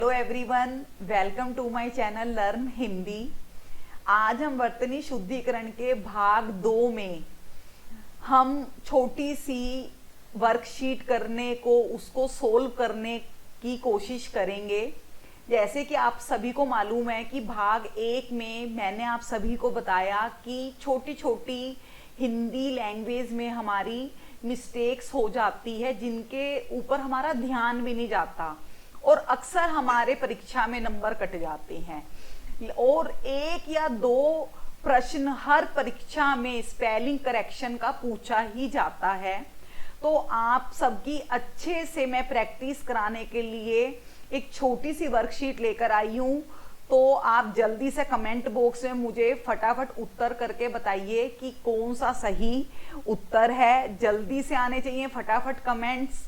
Hello everyone, welcome to my channel learn Hindi. आज हम वर्तनी शुद्धिकरण के भाग 2 में हम छोटी सी वर्कशीट करने को उसको सोल्व करने की कोशिश करेंगे। जैसे कि आप सभी को मालूम है कि भाग 1 में मैंने आप सभी को बताया कि छोटी छोटी हिंदी लैंग्वेज में हमारी मिस्टेक्स हो जाती है जिनके ऊपर हमारा ध्यान भी नहीं जाता और अक्सर हमारे परीक्षा में नंबर कट जाते हैं। और 1 या 2 प्रश्न हर परीक्षा में स्पेलिंग करेक्शन का पूछा ही जाता है। तो आप सबकी अच्छे से मैं प्रैक्टिस कराने के लिए एक छोटी सी वर्कशीट लेकर आई हूँ। तो आप जल्दी से कमेंट बॉक्स में मुझे फटाफट उत्तर करके बताइए कि कौन सा सही उत्तर है। जल्दी से आने चाहिए फटाफट कमेंट्स।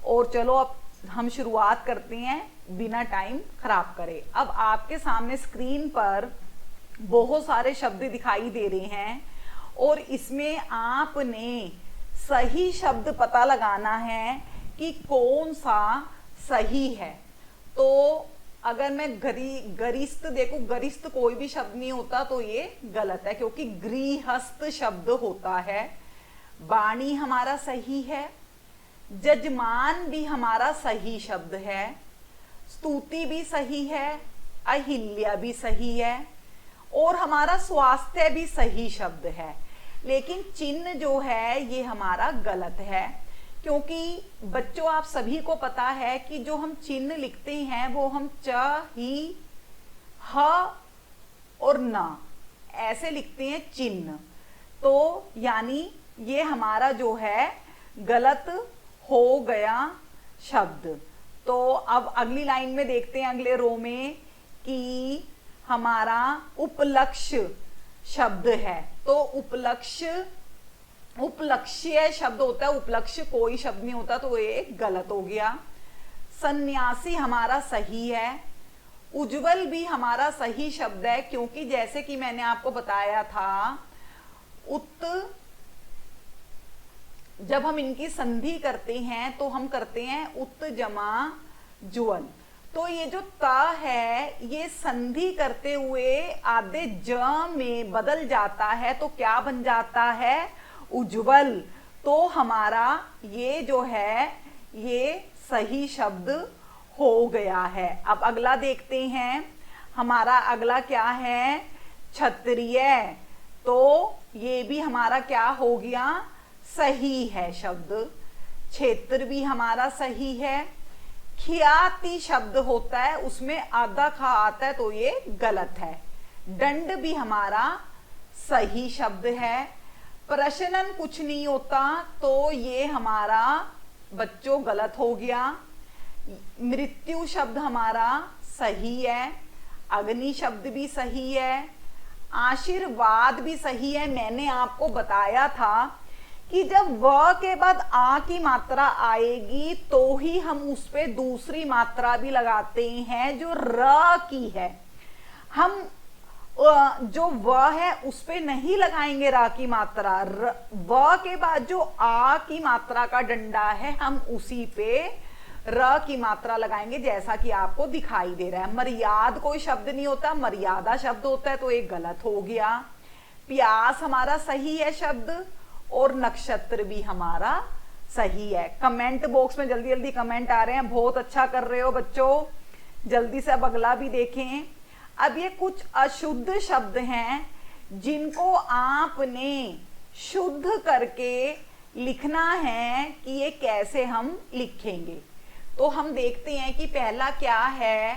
और चलो अब हम शुरुआत करते हैं बिना टाइम खराब करे। अब आपके सामने स्क्रीन पर बहुत सारे शब्द दिखाई दे रहे हैं और इसमें आपने सही शब्द पता लगाना है कि कौन सा सही है। तो अगर मैं गरिष्ठ देखूं, गरिष्ठ कोई भी शब्द नहीं होता तो ये गलत है क्योंकि गृहस्थ शब्द होता है। वाणी हमारा सही है, जजमान भी हमारा सही शब्द है, स्तुति भी सही है, अहिल्या भी सही है और हमारा स्वास्थ्य भी सही शब्द है। लेकिन चिन्ह जो है ये हमारा गलत है क्योंकि बच्चों आप सभी को पता है कि जो हम चिन्ह लिखते हैं वो हम च, ही, ह और न ऐसे लिखते हैं चिन्ह। तो यानी ये हमारा जो है गलत हो गया शब्द। तो अब अगली लाइन में देखते हैं, अगले रो में, कि हमारा उपलक्ष्य शब्द है। तो उपलक्ष्य शब्द होता है, उपलक्ष्य कोई शब्द नहीं होता तो ये गलत हो गया। सन्यासी हमारा सही है, उज्जवल भी हमारा सही शब्द है क्योंकि जैसे कि मैंने आपको बताया था जब हम इनकी संधि करते हैं तो हम करते हैं उत जमा जुअल। तो ये जो त है ये संधि करते हुए आधे ज में बदल जाता है तो क्या बन जाता है? उज्जवल। तो हमारा ये जो है ये सही शब्द हो गया है। अब अगला देखते हैं, हमारा अगला क्या है? क्षत्रिय। तो ये भी हमारा क्या हो गया? सही है शब्द। क्षेत्र भी हमारा सही है। ख्याति शब्द होता है उसमें आधा खा आता है तो ये गलत है। दंड भी हमारा सही शब्द है। प्रशनन कुछ नहीं होता तो ये हमारा बच्चों गलत हो गया। मृत्यु शब्द हमारा सही है। अग्नि शब्द भी सही है। आशीर्वाद भी सही है। मैंने आपको बताया था कि जब व के बाद आ की मात्रा आएगी तो ही हम उस पे दूसरी मात्रा भी लगाते हैं जो र की है। हम जो व है उस पे नहीं लगाएंगे रा की मात्रा। व के बाद जो आ की मात्रा का डंडा है हम उसी पे र की मात्रा लगाएंगे जैसा कि आपको दिखाई दे रहा है। मर्याद कोई शब्द नहीं होता, मर्यादा शब्द होता है तो एक गलत हो गया। प्यास हमारा सही है शब्द और नक्षत्र भी हमारा सही है। कमेंट बॉक्स में जल्दी जल्दी कमेंट आ रहे हैं, बहुत अच्छा कर रहे हो बच्चों। जल्दी से अब अगला भी देखें। अब ये कुछ अशुद्ध शब्द हैं जिनको आपने शुद्ध करके लिखना है कि ये कैसे हम लिखेंगे। तो हम देखते हैं कि पहला क्या है?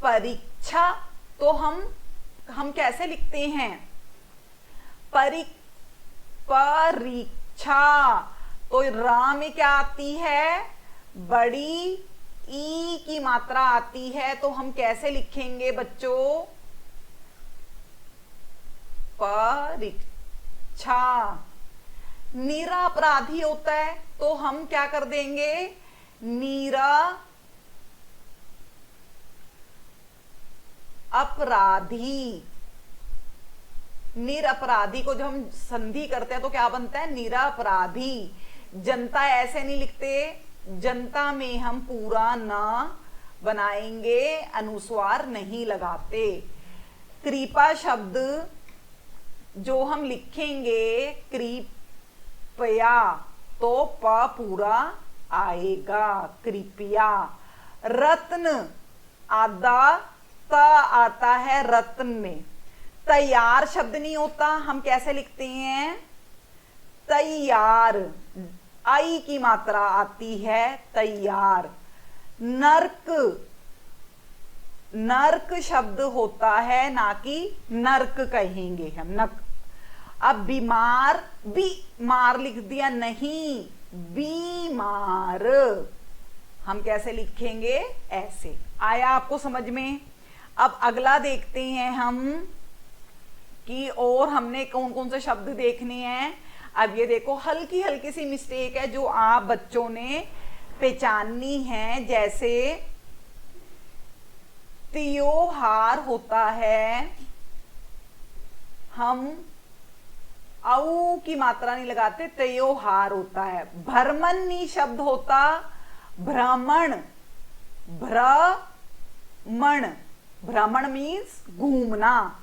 परीक्षा। तो हम कैसे लिखते हैं? परीक्षा। तो रा में क्या आती है? बड़ी ई की मात्रा आती है तो हम कैसे लिखेंगे बच्चों? परीक्षा। निरपराधी होता है तो हम क्या कर देंगे? अपराधी। निरपराधी को जब हम संधि करते हैं तो क्या बनता है? निरपराधी। जनता ऐसे नहीं लिखते, जनता में हम पूरा न बनाएंगे, अनुस्वार नहीं लगाते। कृपा शब्द जो हम लिखेंगे कृपया तो प पूरा आएगा, कृपया। रत्न आधा त आता है रत्न में। तैयार शब्द नहीं होता, हम कैसे लिखते हैं? तैयार, आई की मात्रा आती है तैयार। नर्क, नर्क शब्द होता है, ना कि नर्क कहेंगे हम, नक। अब बीमार, बीमार लिख दिया, नहीं बीमार। हम कैसे लिखेंगे? ऐसे। आया आपको समझ में? अब अगला देखते हैं हम कि और हमने कौन कौन से शब्द देखने हैं। अब ये देखो, हल्की हल्की सी मिस्टेक है जो आप बच्चों ने पहचाननी है। जैसे त्योहार होता है, हम औ की मात्रा नहीं लगाते, त्योहार होता है। भ्रमणी शब्द होता भ्रमण, भ्रमण, भ्रमण मीन्स घूमना।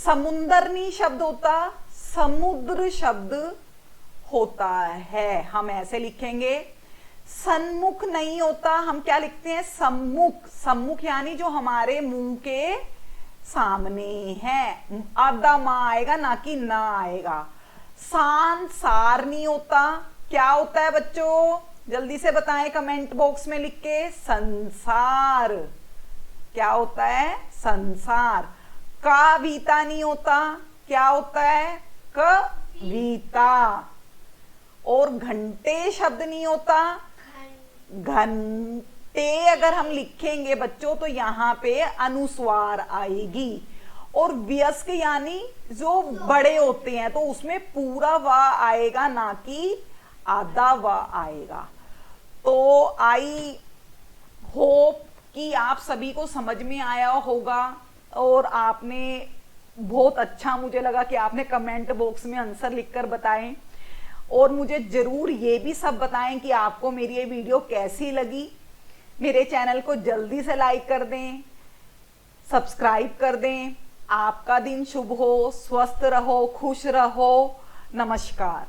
समुंदरनी शब्द होता समुद्र शब्द होता है, हम ऐसे लिखेंगे। सन्मुख नहीं होता, हम क्या लिखते हैं? सम्मुख। सम्मुख यानी जो हमारे मुंह के सामने है, आधा मां आएगा ना कि ना आएगा। संसार नहीं होता, क्या होता है बच्चों? जल्दी से बताएं कमेंट बॉक्स में लिख के। संसार, क्या होता है? संसार। कविता नहीं होता, क्या होता है? कविता। और घंटे शब्द नहीं होता, घंटे अगर हम लिखेंगे बच्चों तो यहां पे अनुस्वार आएगी। और वयस्क यानी जो बड़े होते हैं तो उसमें पूरा व आएगा, ना कि आधा व आएगा। तो आई होप कि आप सभी को समझ में आया होगा, और आपने बहुत अच्छा, मुझे लगा कि आपने कमेंट बॉक्स में आंसर लिखकर बताएं। और मुझे जरूर ये भी सब बताएं कि आपको मेरी ये वीडियो कैसी लगी। मेरे चैनल को जल्दी से लाइक कर दें, सब्सक्राइब कर दें। आपका दिन शुभ हो, स्वस्थ रहो, खुश रहो। नमस्कार।